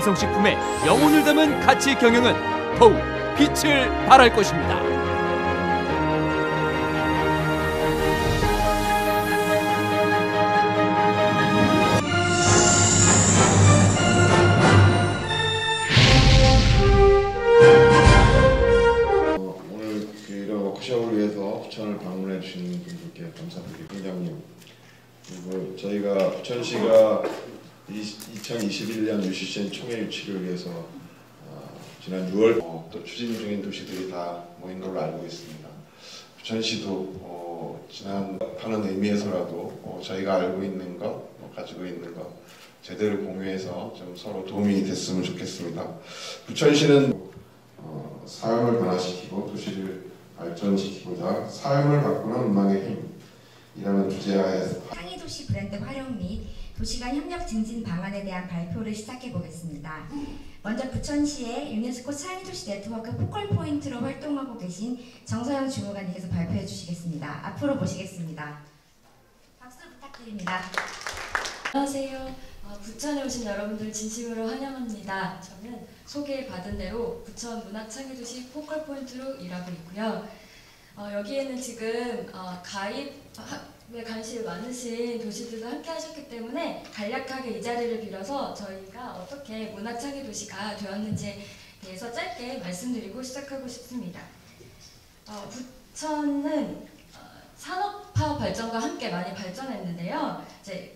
삼성식품의 영혼을 담은 가치 경영은 더욱 빛을 발할 것입니다. 오늘 이런 워크숍을 위해서 부천을 방문해 주신 분들께 감사드리고, 팀장님, 그리고 저희가 부천시가 2021년 UCCN 총회 유치를 위해서 지난 6월 또 추진 중인 도시들이 다 모인 걸로 알고 있습니다. 부천시도 지난 하는 의미에서라도 저희가 알고 있는 것, 가지고 있는 것 제대로 공유해서 좀 서로 도움이 됐으면 좋겠습니다. 부천시는 삶을 변화시키고 도시를 발전시키고자 삶을 바꾸는 음악의 힘이라는 주제하에서 창의도시 브랜드 활용 및 도시간 협력 증진 방안에 대한 발표를 시작해 보겠습니다. 먼저 부천시의 유네스코 창의도시 네트워크 포컬 포인트로 활동하고 계신 정서영 주무관님께서 발표해 주시겠습니다. 앞으로 모시겠습니다. 박수 부탁드립니다. 안녕하세요. 부천에 오신 여러분들 진심으로 환영합니다. 저는 소개받은 대로 부천 문화창의도시 포컬 포인트로 일하고 있고요. 여기에는 지금 가입에 관심이 많으신 도시들도 함께 하셨기 때문에 간략하게 이 자리를 빌어서 저희가 어떻게 문화창의도시가 되었는지에 대해서 짧게 말씀드리고 시작하고 싶습니다. 부천은 산업화 발전과 함께 많이 발전했는데요. 이제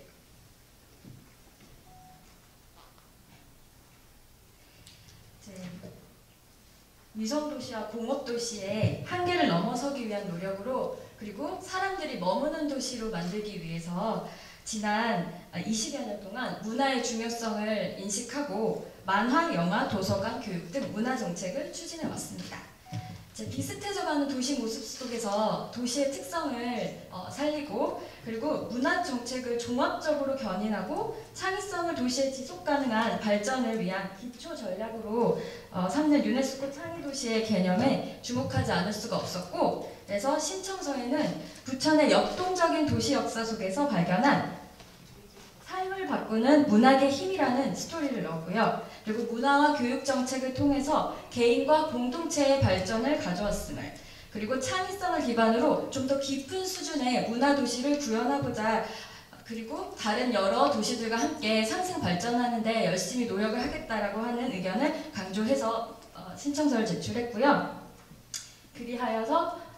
위성도시와 공업도시의 한계를 넘어서기 위한 노력으로, 그리고 사람들이 머무는 도시로 만들기 위해서 지난 20여 년 동안 문화의 중요성을 인식하고 만화, 영화, 도서관, 교육 등 문화 정책을 추진해 왔습니다. 비슷해져가는 도시 모습 속에서 도시의 특성을 살리고, 그리고 문화 정책을 종합적으로 견인하고 창의성을 도시의 지속 가능한 발전을 위한 기초 전략으로 삼는 유네스코 창의도시의 개념에 주목하지 않을 수가 없었고, 그래서 신청서에는 부천의 역동적인 도시 역사 속에서 발견한 삶을 바꾸는 문학의 힘이라는 스토리를 넣었고요. 그리고 문화와 교육 정책을 통해서 개인과 공동체의 발전을 가져왔음을, 그리고 창의성을 기반으로 좀 더 깊은 수준의 문화도시를 구현하고자, 그리고 다른 여러 도시들과 함께 상생 발전하는 데 열심히 노력을 하겠다라고 하는 의견을 강조해서 신청서를 제출했고요. 그리하여서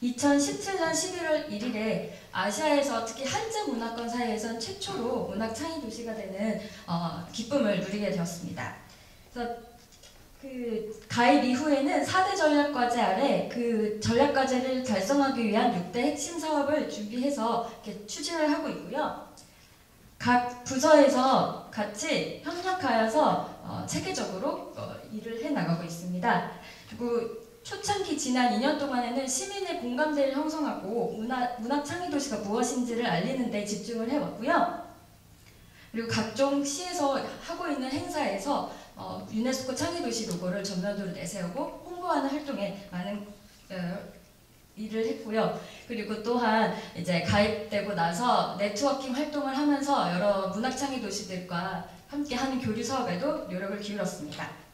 2017년 11월 1일에 아시아에서 특히 한자 문화권 사이에선 최초로 문학 창의 도시가 되는 기쁨을 누리게 되었습니다. 그래서 그 가입 이후에는 4대 전략과제 아래 그 전략과제를 달성하기 위한 6대 핵심 사업을 준비해서 이렇게 추진을 하고 있고요. 각 부서에서 같이 협력하여서 체계적으로 일을 해나가고 있습니다. 그리고 초창기 지난 2년 동안에는 시민의 공감대를 형성하고 문학 창의 도시가 무엇인지를 알리는 데 집중을 해왔고요. 그리고 각종 시에서 하고 있는 행사에서 유네스코 창의 도시 로고를 전면으로 내세우고 홍보하는 활동에 많은 일을 했고요. 그리고 또한 이제 가입되고 나서 네트워킹 활동을 하면서 여러 문학 창의 도시들과 함께하는 교류 사업에도 노력을 기울였습니다.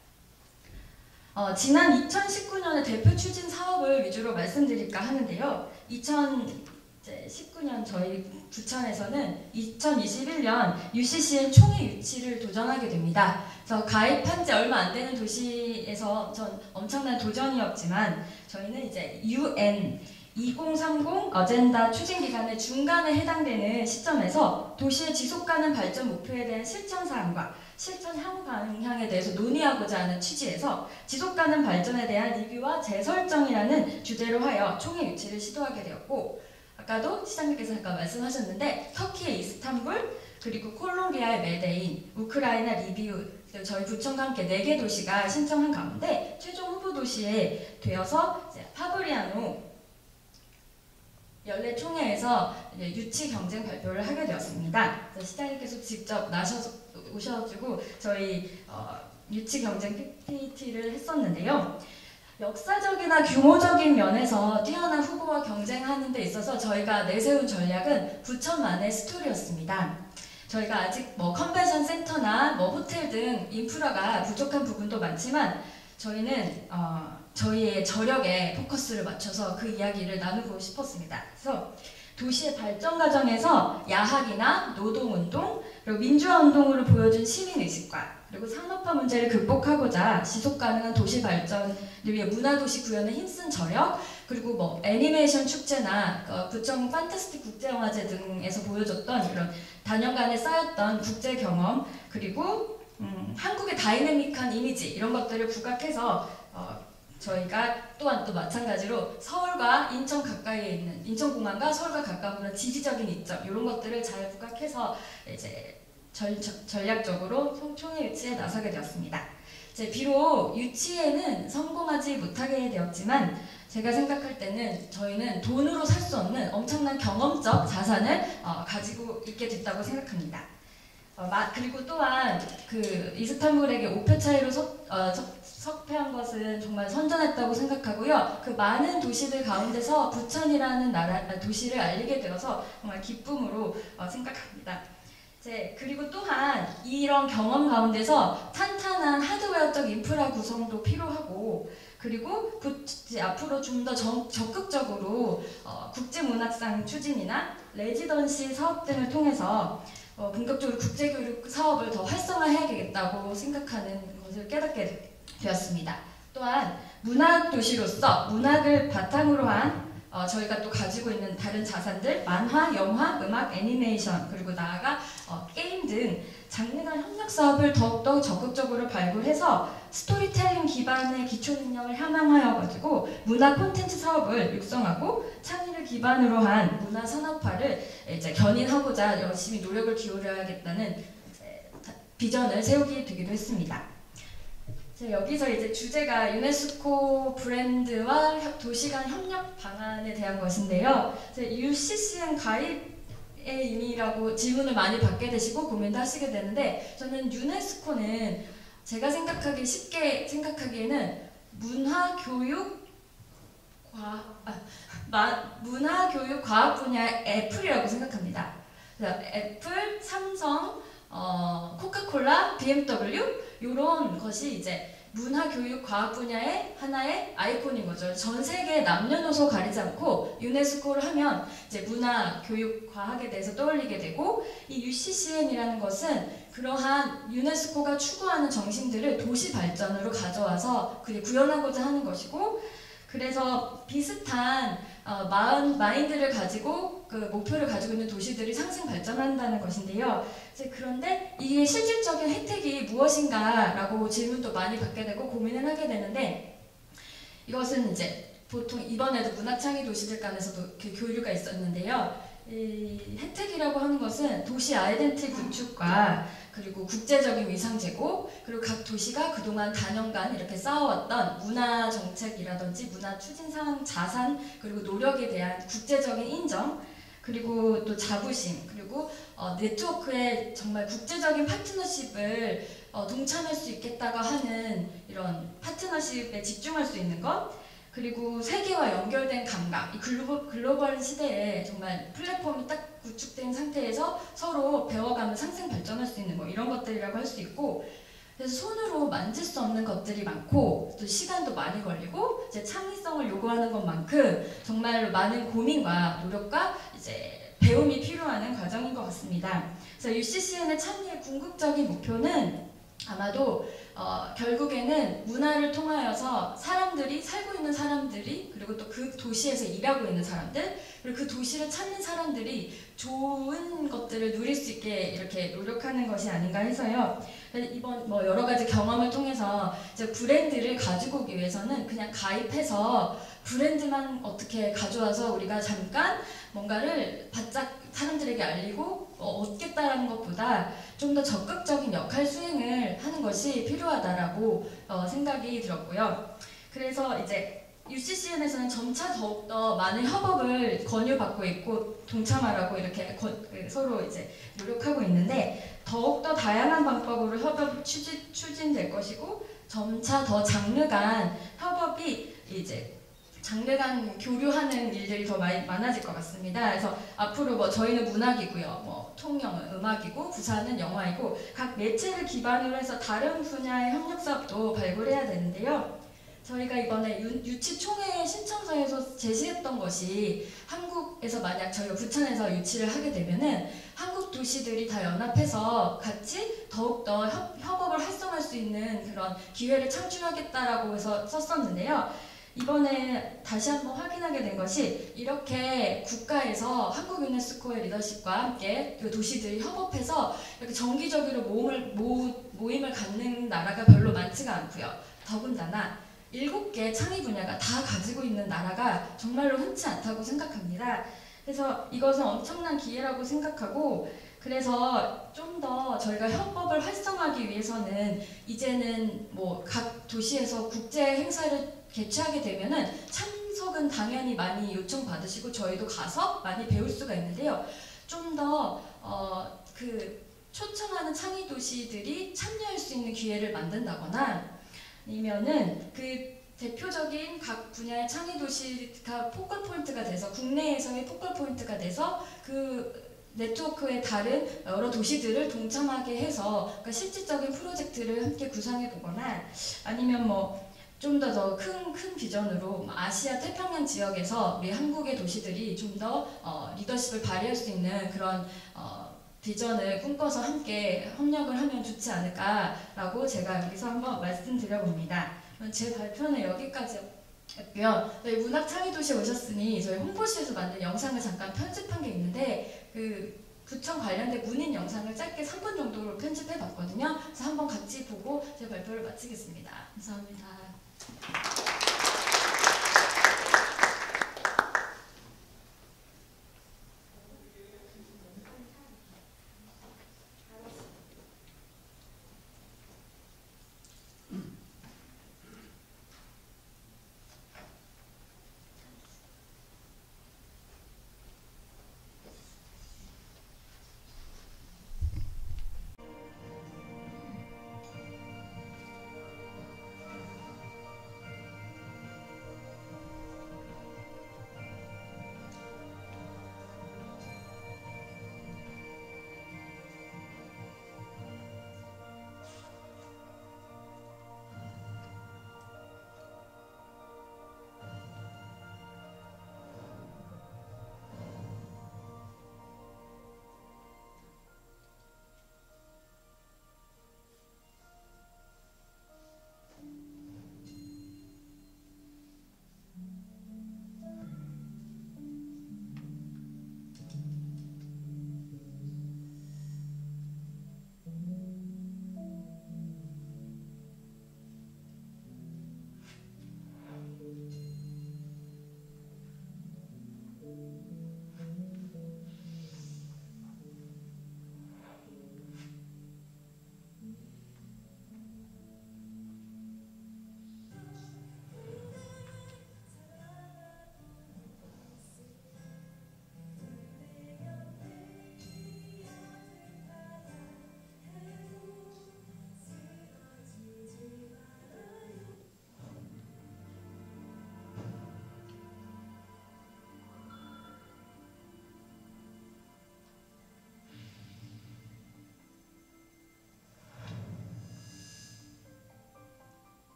지난 2019년의 대표 추진 사업을 위주로 말씀드릴까 하는데요. 2019년 저희 부천에서는 2021년 UCCN 총회 유치를 도전하게 됩니다. 그래서 가입한 지 얼마 안 되는 도시에서 전 엄청난 도전이었지만, 저희는 이제 UN 2030 어젠다 추진 기간의 중간에 해당되는 시점에서 도시의 지속가능 발전 목표에 대한 실천 사항과 실천 향후 방향에 대해서 논의하고자 하는 취지에서 지속가능 발전에 대한 리뷰와 재설정이라는 주제로 하여 총회 유치를 시도하게 되었고, 아까도 시장님께서 잠깐 말씀하셨는데 터키의 이스탄불, 그리고 콜롬비아의 메데인, 우크라이나 리비우, 저희 부천과 함께 4개 도시가 신청한 가운데 최종 후보 도시에 되어서 파브리아노 연례 총회에서 유치 경쟁 발표를 하게 되었습니다. 시장님께서 직접 오셔가지고 저희 유치 경쟁 PPT를 했었는데요. 역사적이나 규모적인 면에서 뛰어난 후보와 경쟁하는 데 있어서 저희가 내세운 전략은 부천만의 스토리였습니다. 저희가 아직 뭐 컨벤션 센터나 뭐 호텔 등 인프라가 부족한 부분도 많지만 저희는 저희의 저력에 포커스를 맞춰서 그 이야기를 나누고 싶었습니다. 그래서 도시의 발전 과정에서 야학이나 노동운동, 그리고 민주화운동으로 보여준 시민의식과 그리고 산업화 문제를 극복하고자 지속가능한 도시 발전을 위해 문화도시 구현에 힘쓴 저력, 그리고 뭐 애니메이션 축제나 부천 판타스틱 국제영화제 등에서 보여줬던 이런 단연간에 쌓였던 국제 경험, 그리고 한국의 다이내믹한 이미지 이런 것들을 부각해서 저희가 또한 또 마찬가지로 서울과 인천 가까이에 있는 인천공항과 서울과 가까운 그런 지리적인 이점 이런 것들을 잘 부각해서 이제 전략적으로 총회 유치에 나서게 되었습니다. 이제 비록 유치에는 성공하지 못하게 되었지만 제가 생각할 때는 저희는 돈으로 살 수 없는 엄청난 경험적 자산을 가지고 있게 됐다고 생각합니다. 그리고 또한 그 이스탄불에게 5표 차이로 석패한 것은 정말 선전했다고 생각하고요. 그 많은 도시들 가운데서 부천이라는 도시를 알리게 되어서 정말 기쁨으로 생각합니다. 그리고 또한 이런 경험 가운데서 탄탄한 하드웨어적 인프라 구성도 필요하고, 그리고 앞으로 좀 더 적극적으로 국제문학상 추진이나 레지던시 사업 등을 통해서 본격적으로 국제교육 사업을 더 활성화해야겠다고 생각하는 것을 깨닫게 되었습니다. 또한 문학도시로서 문학을 바탕으로 한 저희가 또 가지고 있는 다른 자산들, 만화, 영화, 음악, 애니메이션, 그리고 나아가 게임 등 장르 간 협력 사업을 더욱더 적극적으로 발굴해서 스토리텔링 기반의 기초 능력을 함양하여 가지고 문화 콘텐츠 사업을 육성하고 창의를 기반으로 한 문화 산업화를 이제 견인하고자 열심히 노력을 기울여야겠다는 비전을 세우게 되기도 했습니다. 여기서 이제 주제가 유네스코 브랜드와 도시간 협력 방안에 대한 것인데요. UCCN 가입의 의미라고 질문을 많이 받게 되시고 고민도 하시게 되는데, 저는 유네스코는 제가 쉽게 생각하기에는 문화교육 과학 분야의 애플이라고 생각합니다. 애플, 삼성, 코카콜라, BMW 이런 것이 이제 문화교육 과학 분야의 하나의 아이콘인 거죠. 전 세계 남녀노소 가리지 않고 유네스코를 하면 이제 문화교육 과학에 대해서 떠올리게 되고, 이 UCCN이라는 것은 그러한 유네스코가 추구하는 정신들을 도시 발전으로 가져와서 그게 구현하고자 하는 것이고, 그래서 비슷한 마인드를 가지고 그 목표를 가지고 있는 도시들이 상승 발전한다는 것인데요. 그런데 이게 실질적인 혜택이 무엇인가라고 질문도 많이 받게 되고 고민을 하게 되는데, 이것은 이제 보통 이번에도 문화창의 도시들 간에서도 교류가 있었는데요. 이 혜택이라고 하는 것은 도시 아이덴티티 구축과 그리고 국제적인 위상 제고, 그리고 각 도시가 그동안 단연간 이렇게 쌓아왔던 문화 정책이라든지 문화 추진상 자산, 그리고 노력에 대한 국제적인 인정, 그리고 또 자부심, 그리고 네트워크에 정말 국제적인 파트너십을 동참할 수 있겠다고 하는 이런 파트너십에 집중할 수 있는 것, 그리고 세계와 연결된 감각, 이 글로벌 시대에 정말 플랫폼이 딱 구축된 상태에서 서로 배워가며 상생 발전할 수 있는 거, 이런 것들이라고 할 수 있고, 그래서 손으로 만질 수 없는 것들이 많고 또 시간도 많이 걸리고 이제 창의성을 요구하는 것만큼 정말로 많은 고민과 노력과 이제 배움이 필요한 과정인 것 같습니다. 그래서 UCCN의 참여의 궁극적인 목표는 아마도 결국에는 문화를 통하여서 사람들이, 살고 있는 사람들이, 그리고 또 그 도시에서 일하고 있는 사람들, 그리고 그 도시를 찾는 사람들이 좋은 것들을 누릴 수 있게 이렇게 노력하는 것이 아닌가 해서요. 이번 여러 가지 경험을 통해서 이제 브랜드를 가지고 오기 위해서는 그냥 가입해서 브랜드만 어떻게 가져와서 우리가 잠깐 뭔가를 바짝 사람들에게 알리고 얻겠다라는 것보다 좀 더 적극적인 역할 수행을 하는 것이 필요하다라고 생각이 들었고요. 그래서 이제 UCCN에서는 점차 더욱더 많은 협업을 권유받고 있고 동참하라고 이렇게 서로 이제 노력하고 있는데, 더욱더 다양한 방법으로 협업이 추진될 것이고, 점차 더 장르 간 협업이 이제 장래간 교류하는 일들이 더 많아질 것 같습니다. 그래서 앞으로 뭐 저희는 문학이고요, 뭐 통영은 음악이고 부산은 영화이고 각 매체를 기반으로 해서 다른 분야의 협력 사업도 발굴해야 되는데요. 저희가 이번에 유치총회 신청서에서 제시했던 것이 한국에서 만약 저희가 부천에서 유치를 하게 되면은 한국 도시들이 다 연합해서 같이 더욱더 협업을 활성화할 수 있는 그런 기회를 창출하겠다라고 해서 썼었는데요. 이번에 다시 한번 확인하게 된 것이 이렇게 국가에서 한국 유네스코의 리더십과 함께 그 도시들이 협업해서 이렇게 정기적으로 모임을 갖는 나라가 별로 많지가 않고요. 더군다나 7개 창의 분야가 다 가지고 있는 나라가 정말로 흔치 않다고 생각합니다. 그래서 이것은 엄청난 기회라고 생각하고 그래서 좀 더 저희가 협업을 활성화하기 위해서는 이제는 뭐 각 도시에서 국제 행사를 개최하게 되면은 참석은 당연히 많이 요청받으시고 저희도 가서 많이 배울 수가 있는데요. 좀 더 초청하는 창의 도시들이 참여할 수 있는 기회를 만든다거나 아니면은 그 대표적인 각 분야의 창의 도시가 포컬 포인트가 돼서 국내에서의 포컬 포인트가 돼서 그 네트워크의 다른 여러 도시들을 동참하게 해서 그러니까 실질적인 프로젝트를 함께 구상해 보거나 아니면 뭐 좀 더 큰 비전으로 아시아 태평양 지역에서 우리 한국의 도시들이 좀 더 리더십을 발휘할 수 있는 그런 비전을 꿈꿔서 함께 협력을 하면 좋지 않을까라고 제가 여기서 한번 말씀드려봅니다. 제 발표는 여기까지였고요. 저희 문학창의도시에 오셨으니 저희 홍보실에서 만든 영상을 잠깐 편집한 게 있는데 그 부천 관련된 문인 영상을 짧게 3분 정도로 편집해봤거든요. 그래서 한번 같이 보고 제 발표를 마치겠습니다. 감사합니다.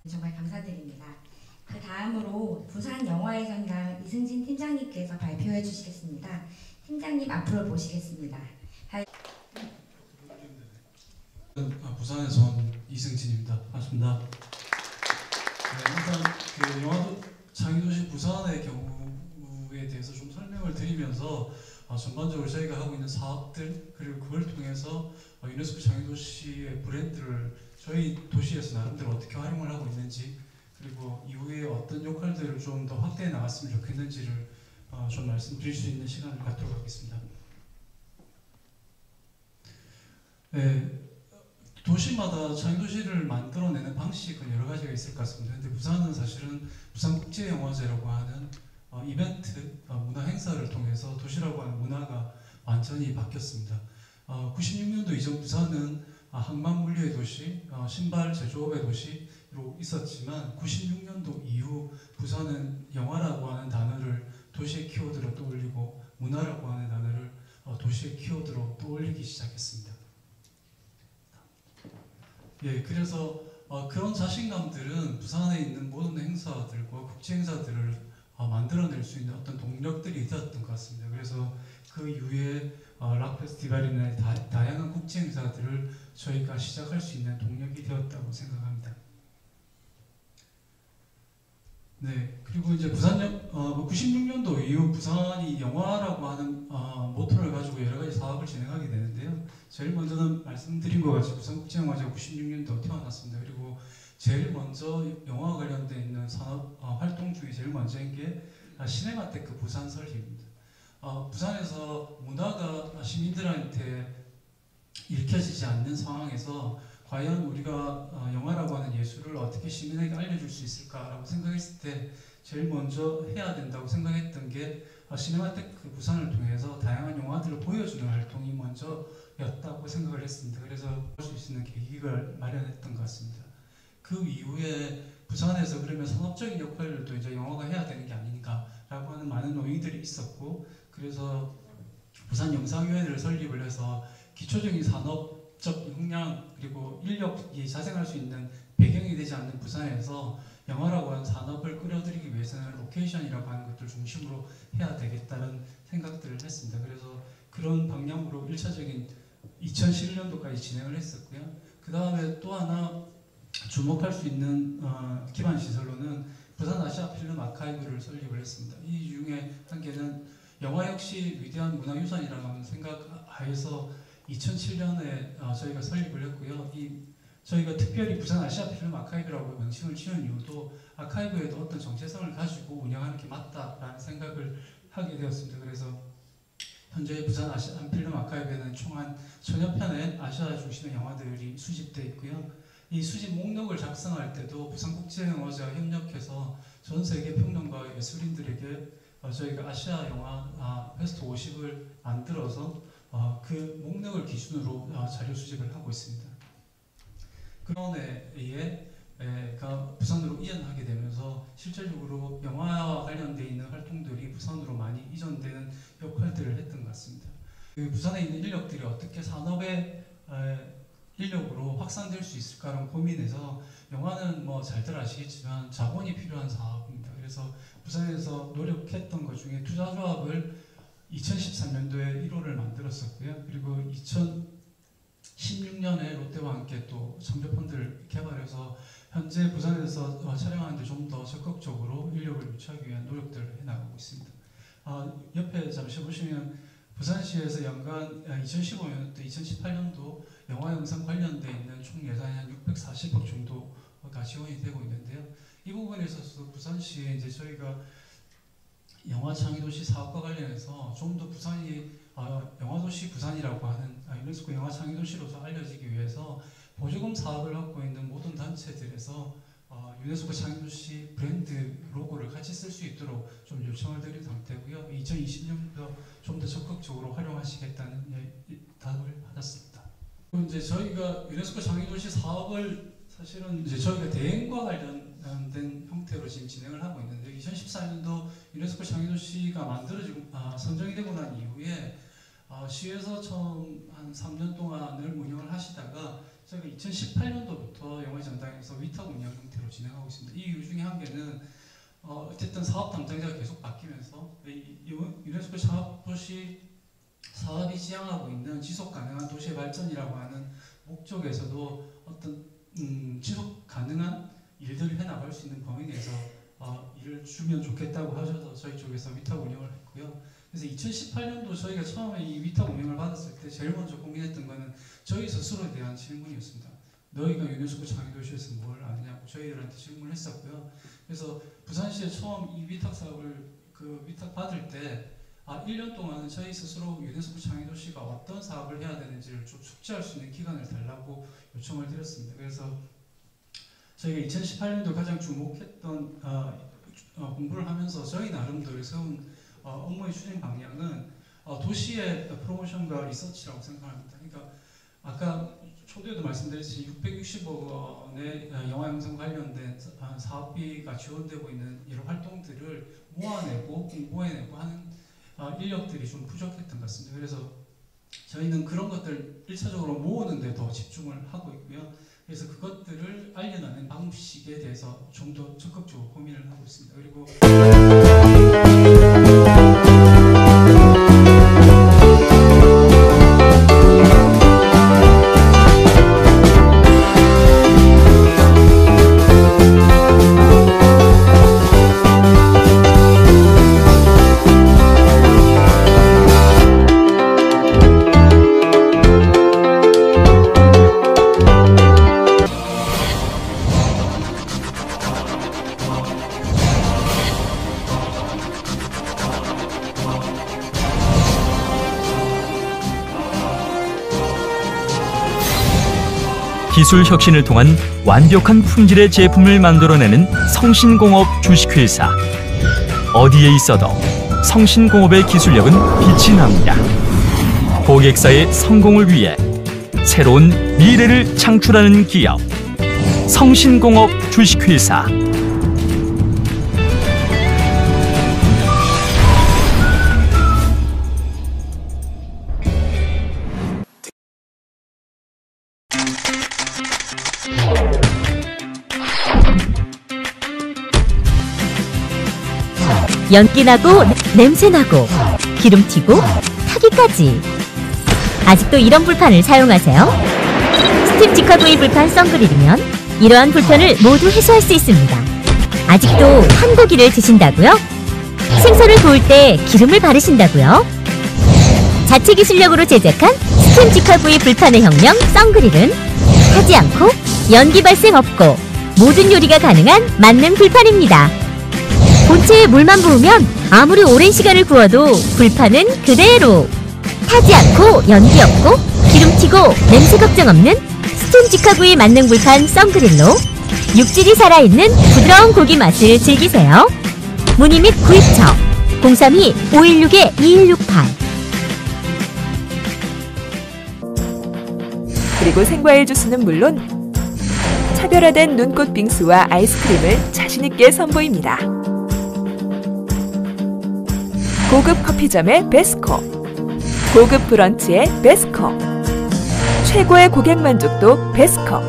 정말 감사드립니다. 그 다음으로 부산 영화예술단 이승진 팀장님께서 발표해 주시겠습니다. 팀장님 앞으로 모시겠습니다. 부산에서 온 이승진입니다. 반갑습니다. 네, 일단 그 영화 창의도시 부산의 경우에 대해서 좀 설명을 드리면서 전반적으로 저희가 하고 있는 사업들 그리고 그걸 통해서 유네스코 창의도시의 브랜드를 저희 도시에서 나름대로 어떻게 활용을 하고 있는지 그리고 이후에 어떤 역할들을 좀 더 확대해 나갔으면 좋겠는지를 좀 말씀드릴 수 있는 시간을 갖도록 하겠습니다. 네, 도시마다 창의도시를 만들어내는 방식은 여러 가지가 있을 것 같습니다. 근데 부산은 사실은 부산국제영화제라고 하는 이벤트, 문화 행사를 통해서 도시라고 하는 문화가 완전히 바뀌었습니다. 96년도 이전 부산은 항만물류의 도시, 신발 제조업의 도시로 있었지만 96년도 이후 부산은 영화라고 하는 단어를 도시의 키워드로 떠올리고 문화라고 하는 단어를 도시의 키워드로 떠올리기 시작했습니다. 예, 그래서 그런 자신감들은 부산에 있는 모든 행사들과 국제 행사들을 만들어낼 수 있는 어떤 동력들이 되었던 것 같습니다. 그래서 그 이후에 락 페스티벌이나 다양한 국제 행사들을 저희가 시작할 수 있는 동력이 되었다고 생각합니다. 네, 그리고 이제 96년도 이후 부산이 영화라고 하는 모토를 가지고 여러 가지 사업을 진행하게 되는데요. 제일 먼저는 말씀드린 것 같이 부산국제영화제가 96년도 태어났습니다. 그리고 제일 먼저 영화와 관련된 있는 산업 활동 중에 제일 먼저인 게 시네마테크 부산 설립입니다. 부산에서 문화가 시민들한테 읽혀지지 않는 상황에서 과연 우리가 영화라고 하는 예술을 어떻게 시민에게 알려줄 수 있을까라고 생각했을 때 제일 먼저 해야 된다고 생각했던 게 시네마테크 부산을 통해서 다양한 영화들을 보여주는 활동이 먼저였다고 생각을 했습니다. 그래서 볼 수 있는 계기를 마련했던 것 같습니다. 그 이후에 부산에서 그러면 산업적인 역할을 또 이제 영화가 해야 되는 게 아닌가라고 하는 많은 논의들이 있었고 그래서 부산 영상위원회를 설립을 해서 기초적인 산업적 역량 그리고 인력이 자생할 수 있는 배경이 되지 않는 부산에서 영화라고 하는 산업을 끌어들이기 위해서는 로케이션이라고 하는 것들 중심으로 해야 되겠다는 생각들을 했습니다. 그래서 그런 방향으로 1차적인 2011년도까지 진행을 했었고요. 그 다음에 또 하나 주목할 수 있는 기반 시설로는 부산 아시아 필름 아카이브를 설립을 했습니다. 이 중에 한 개는 영화 역시 위대한 문화유산이라는 생각하에서 2007년에 저희가 설립을 했고요. 저희가 특별히 부산 아시아 필름 아카이브라고 명칭을 지은 이유도 아카이브에도 어떤 정체성을 가지고 운영하는 게 맞다라는 생각을 하게 되었습니다. 그래서 현재 부산 아시아 필름 아카이브에는 총 한 1000여 편의 아시아 중심의 영화들이 수집되어 있고요. 이 수집 목록을 작성할 때도 부산국제영화제와 협력해서 전 세계 평론가 예술인들에게 저희가 아시아 영화 베스트 50을 만들어서 그 목록을 기준으로 자료 수집을 하고 있습니다. 그런에 의해 부산으로 이전하게 되면서 실질적으로 영화와 관련되어 있는 활동들이 부산으로 많이 이전되는 역할들을 했던 것 같습니다. 그 부산에 있는 인력들이 어떻게 산업의 인력으로 확산될 수 있을까라는 고민에서 영화는 뭐 잘들 아시겠지만 자본이 필요한 사업입니다. 그래서 부산에서 노력했던 것 중에 투자조합을 2013년도에 1호를 만들었었고요. 그리고 2016년에 롯데와 함께 또 창조펀드를 개발해서 현재 부산에서 촬영하는데 좀 더 적극적으로 인력을 유치하기 위한 노력들을 해나가고 있습니다. 옆에 잠시 보시면 부산시에서 연간 2015년부터 2018년도 영화 영상 관련돼 있는 총 예산이 한 640억 정도가 지원이 되고 있는데요. 이 부분에 있어서 부산시에 이제 저희가 영화 창의도시 사업과 관련해서 좀 더 부산이 영화도시 부산이라고 하는 유네스코 영화 창의도시로서 알려지기 위해서 보조금 사업을 갖고 있는 모든 단체들에서 유네스코 창의도시 브랜드 로고를 같이 쓸 수 있도록 좀 요청을 드린 상태고요. 2020년부터 좀 더 적극적으로 활용하시겠다는 답을 받았습니다. 그리고 이제 저희가 유네스코 창의도시 사업을 사실은 이제 저희가 대행과 관련된 형태로 지금 진행을 하고 있는데 2014년도 유네스코 창의도시가 만들어지고 선정이 되고 난 이후에 시에서 처음 한 3년 동안을 운영을 하시다가 저희가 2018년도부터 영화의 전당에서 위탁 운영 형태로 진행하고 있습니다. 이 이유 중에 한 개는 어쨌든 사업 담당자가 계속 바뀌면서 유네스코 사업도시 사업이 지향하고 있는 지속 가능한 도시의 발전이라고 하는 목적에서도 어떤 지속 가능한 일들을 해나갈 수 있는 범위 내에서 일을 주면 좋겠다고 하셔서 저희 쪽에서 위탁 운영을 했고요. 그래서 2018년도 저희가 처음에 이 위탁 운영을 받았을 때 제일 먼저 고민했던 거는 저희 스스로에 대한 질문이었습니다. 너희가 유네스코 창의도시에서 뭘 아느냐고 저희들한테 질문을 했었고요. 그래서 부산시에 처음 이 위탁 사업을 위탁 받을 때 1년 동안 저희 스스로 유네스코 창의도시가 어떤 사업을 해야 되는지를 좀 숙지할 수 있는 기간을 달라고 요청을 드렸습니다. 그래서 저희가 2018년도 가장 주목했던 공부를 하면서 저희 나름대로 세운 업무의 추진 방향은 도시의 프로모션과 리서치라고 생각합니다. 그러니까 아까 초대에도 말씀드렸듯이 660억 원의 영화 영상 관련된 사업비가 지원되고 있는 이런 활동들을 모아내고 공부해내고 하는 인력들이 좀 부족했던 것 같습니다. 그래서 저희는 그런 것들 1차적으로 모으는 데 더 집중을 하고 있고요. 그래서 그것들을 알려나가는 방식에 대해서 좀 더 적극적으로 고민을 하고 있습니다. 그리고 기술 혁신을 통한 완벽한 품질의 제품을 만들어내는 성신공업 주식회사. 어디에 있어도 성신공업의 기술력은 빛이 납니다. 고객사의 성공을 위해 새로운 미래를 창출하는 기업. 성신공업 주식회사. 연기나고 냄새나고 기름튀고 타기까지. 아직도 이런 불판을 사용하세요? 스팀 직화구이 불판 썬그릴이면 이러한 불편을 모두 해소할 수 있습니다. 아직도 한 고기를 드신다고요? 생선을 구울 때 기름을 바르신다고요? 자체 기술력으로 제작한 스팀 직화구이 불판의 혁명 썬그릴은 타지 않고 연기 발생 없고 모든 요리가 가능한 만능 불판입니다. 본체에 물만 부으면 아무리 오랜 시간을 구워도 불판은 그대로. 타지 않고 연기 없고 기름 튀고 냄새 걱정 없는 스팀 직화구이 만능 불판 썬그릴로 육질이 살아있는 부드러운 고기 맛을 즐기세요. 문의 및 구입처 032-516-2168. 그리고 생과일 주스는 물론 차별화된 눈꽃 빙수와 아이스크림을 자신있게 선보입니다. 고급 커피점의 베스코, 고급 브런치의 베스코, 최고의 고객 만족도 베스코.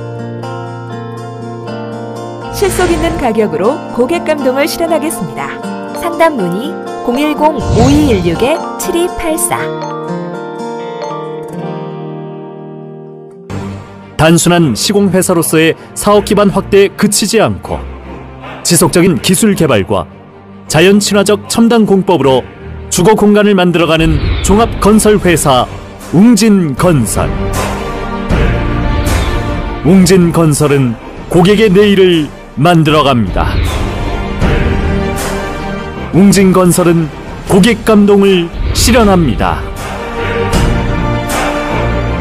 실속 있는 가격으로 고객 감동을 실현하겠습니다. 상담 문의 010-5216-7284. 단순한 시공회사로서의 사업 기반 확대에 그치지 않고 지속적인 기술 개발과 자연 친화적 첨단 공법으로 주거 공간을 만들어가는 종합건설회사 웅진건설. 웅진건설은 고객의 내일을 만들어갑니다. 웅진건설은 고객 감동을 실현합니다.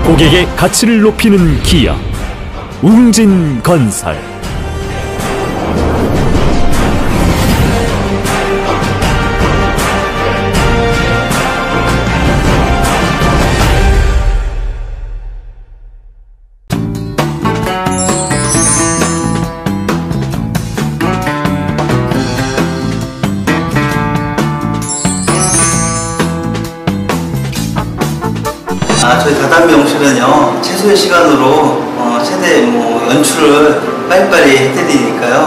고객의 가치를 높이는 기업 웅진건설. 저희 다단명실은요 최소의 시간으로 최대 연출을 빨리빨리 해드리니까요.